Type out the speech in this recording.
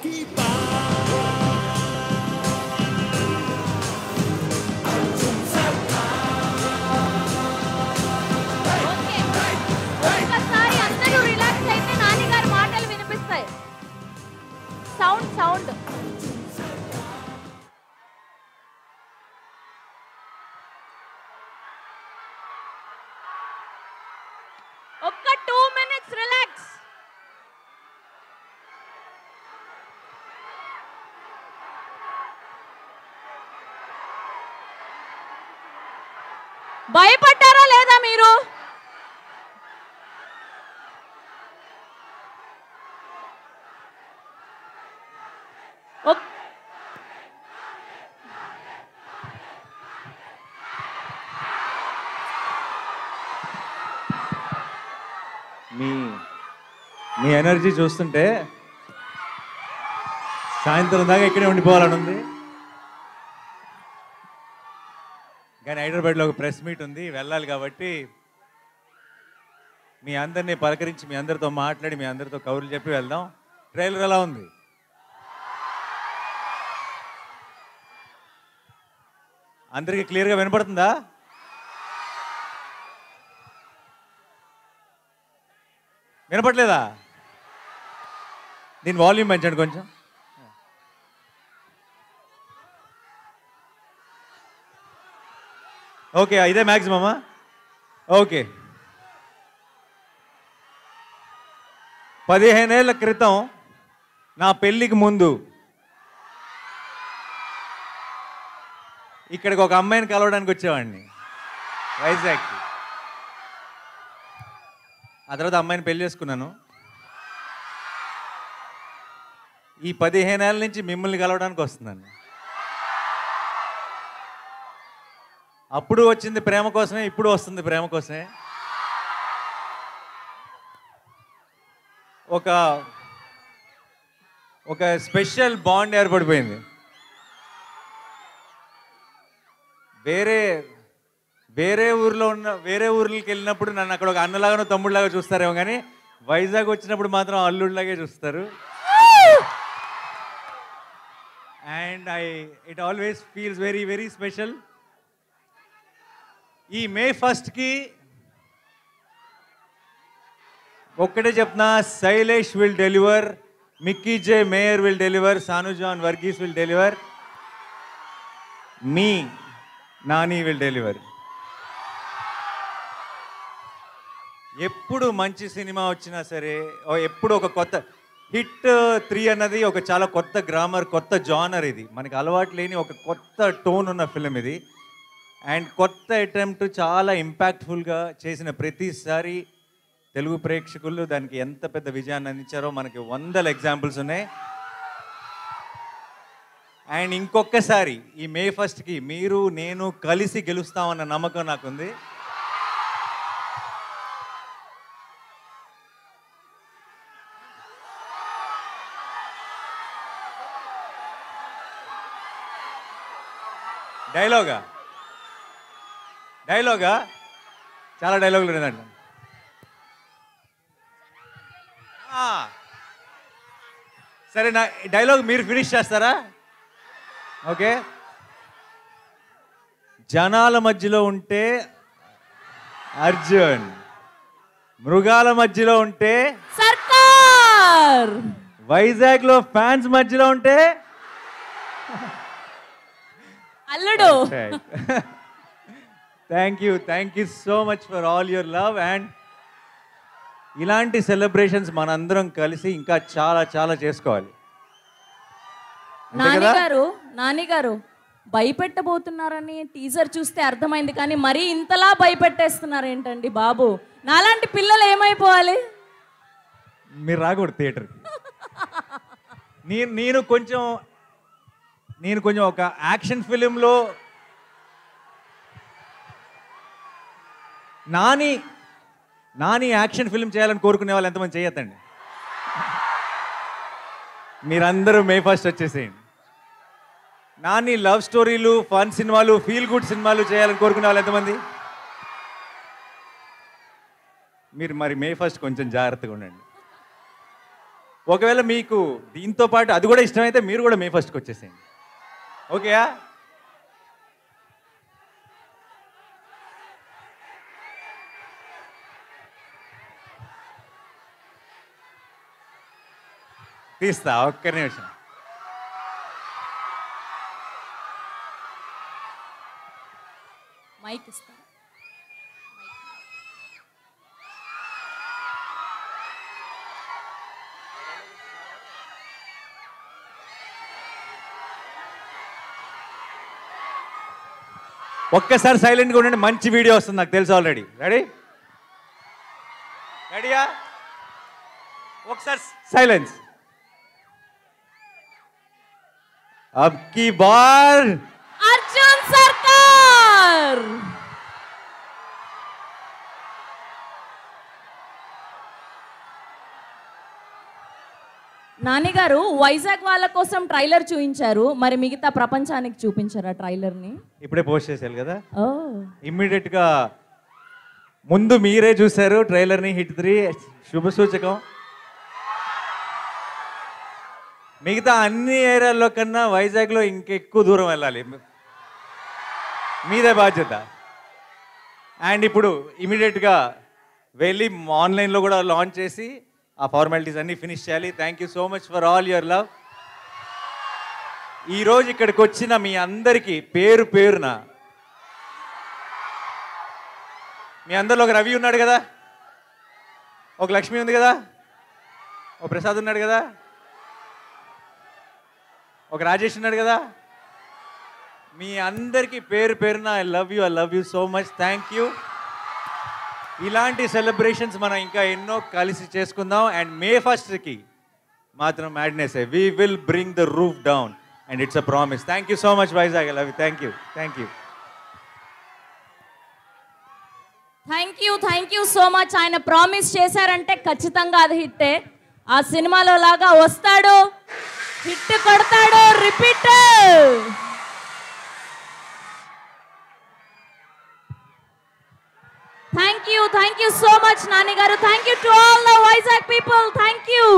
ఒక్కసారి అందరూ రిలాక్స్ అయితే నాని గారి మాటలు వినిపిస్తాయి. Sound sound. ఒక్క 2 minutes రిలాక్స్. భయపడ్డారా లేదా మీరు? మీ ఎనర్జీ చూస్తుంటే సాయంత్రం దాకా ఇక్కడే ఉండిపోవాలని ఉంది. కానీ హైదరాబాద్లో ఒక ప్రెస్ మీట్ ఉంది, వెళ్ళాలి. కాబట్టి మీ అందరినీ పలకరించి మీ అందరితో మాట్లాడి మీ అందరితో కబుర్లు చెప్పి వెళ్దాం. ట్రైలర్ ఎలా ఉంది? అందరికీ క్లియర్గా వినపడుతుందా? వినపట్లేదా? దీని వాల్యూమ్ పెంచండి కొంచెం. ఓకే, ఇదే మ్యాక్సిమమా? ఓకే. 15 ఏళ్ల క్రితం నా పెళ్ళికి ముందు ఇక్కడికి ఒక అమ్మాయిని కలవడానికి వచ్చేవాడిని, వైజాగ్కి. ఆ తర్వాత అమ్మాయిని పెళ్లి చేసుకున్నాను. ఈ 15 ఏళ్ళ నుంచి మిమ్మల్ని కలవడానికి వస్తున్నాను. అప్పుడు వచ్చింది ప్రేమ కోసమే, ఇప్పుడు వస్తుంది ప్రేమ కోసమే. ఒక స్పెషల్ బాండ్ ఏర్పడిపోయింది. వేరే ఊర్లకి వెళ్ళినప్పుడు నన్ను అక్కడ ఒక అన్నలాగానో తమ్ముడిలాగా చూస్తారేమో, కానీ వైజాగ్ వచ్చినప్పుడు మాత్రం అల్లుడిలాగే చూస్తారు. And it always feels very very special. ఈ May 1కి ఒక్కటే చెప్తున్నా, Shailesh will deliver, Mickey J Meyer will deliver, Sanu John Varghese will deliver, మీ నాని విల్ డెలివర్. ఎప్పుడు మంచి సినిమా వచ్చినా సరే, ఎప్పుడు ఒక కొత్త హిట్ 3 అన్నది ఒక చాలా కొత్త గ్రామర్, కొత్త జానర్. ఇది మనకి అలవాటు లేని ఒక కొత్త టోన్ ఉన్న ఫిలిం ఇది. అండ్ కొత్త అటెంప్ట్, చాలా ఇంపాక్ట్ఫుల్గా చేసిన ప్రతిసారి తెలుగు ప్రేక్షకులు దానికి ఎంత పెద్ద విజయాన్ని అందించారో మనకి 100 ఎగ్జాంపుల్స్ ఉన్నాయి. అండ్ ఇంకొకసారి ఈ May 1కి మీరు నేను కలిసి గెలుస్తామన్న నమ్మకం నాకుంది. డైలాగా చాలా డైలాగులు లేదండి. సరే, నా డైలాగ్ మీరు ఫినిష్ చేస్తారా? ఓకే. జనాల మధ్యలో ఉంటే అర్జున్, మృగాల మధ్యలో ఉంటే సర్కార్, వైజాగ్లో ఫ్యాన్స్ మధ్యలో ఉంటే అల్లుడు. Thank you so much for all your love. And ఇలాంటి సెలబ్రేషన్స్ మనందరం కలిసి ఇంకా చాలా చాలా చేసుకోవాలి. నానిగారు భయపెట్టబోతున్నారని టీజర్ చూస్తే అర్థమైంది, కానీ మరీ ఇంతలా భయపెట్టేస్తున్నారు ఏంటండి బాబు? నాలాంటి పిల్లలు ఏమైపోవాలి? మీరు రాకూడదు థియేటర్కి. నేను కొంచెం ఒక యాక్షన్ ఫిలింలో నాని యాక్షన్ ఫిల్మ్ చేయాలని కోరుకునే వాళ్ళు ఎంతమంది చేయొద్దండి. మీరందరూ May 1 వచ్చేసేయండి. నాని లవ్ స్టోరీలు, ఫన్ సినిమాలు, ఫీల్ గుడ్ సినిమాలు చేయాలని కోరుకునే వాళ్ళు ఎంతమంది? మీరు మరి May 1 కొంచెం జాగ్రత్తగా ఉండండి. ఒకవేళ మీకు దీంతో పాటు అది కూడా ఇష్టమైతే మీరు కూడా మే ఫస్ట్కి వచ్చేసేయండి. ఓకేయా? తీస్తా, ఒక్క నిమిషం. మైక్ ఇస్తా. ఒక్కసారి సైలెంట్గా ఉండండి, మంచి వీడియో వస్తుంది నాకు తెలుసు ఆల్రెడీ. రెడీయా? ఒకసారి సైలెన్స్. అబ్ కీ బార్ అర్జున్ సర్కార్. నానిగారు వైజాగ్ వాళ్ళ కోసం ట్రైలర్ చూపించారు, మరి మిగతా ప్రపంచానికి చూపించారా ట్రైలర్ ని? ఇప్పుడే పోస్ట్ చేశారు కదా, ఓ ఇమ్మీడియట్ గా ముందు మీరే చూశారు ట్రైలర్ ని. హిట్ 3 శుభ సూచకం. మిగతా అన్ని ఏరియాల్లో కన్నా వైజాగ్లో ఇంకెక్కువ దూరం వెళ్ళాలి, మీదే బాధ్యత. అండ్ ఇప్పుడు ఇమీడియట్గా వెళ్ళి ఆన్లైన్లో కూడా లాంచ్ చేసి ఆ ఫార్మాలిటీస్ అన్నీ ఫినిష్ చేయాలి. Thank you so much for all your love. ఈరోజు ఇక్కడికి వచ్చిన మీ అందరికీ పేరు పేరున, మీ అందరిలో ఒక రవి ఉన్నాడు కదా, ఒక లక్ష్మి ఉంది కదా, ఒక ప్రసాద్ ఉన్నాడు కదా, ఒక రాజేష్ ఉన్నాడు కదా, మీ అందరికీ పేరు పేరున I love you so much. Thank you. ఇలాంటి సెలబ్రేషన్స్ మనం ఇంకా ఎన్నో కలిసి చేసుకుందాం. అండ్ మే 1కి మాత్రం madness, we will bring the roof down and it's a promise. Thank you so much Vizag, I love you. Thank you. Thank you so much. ఆయన promise చేశారంటే ఖచ్చితంగా అది హిట్టే. ఆ సినిమాలో లాగా వస్తాడు, హిట్ కొడతాడు, repeat. Thank you so much Nani గారు. Thank you to all the Vizag people. Thank you.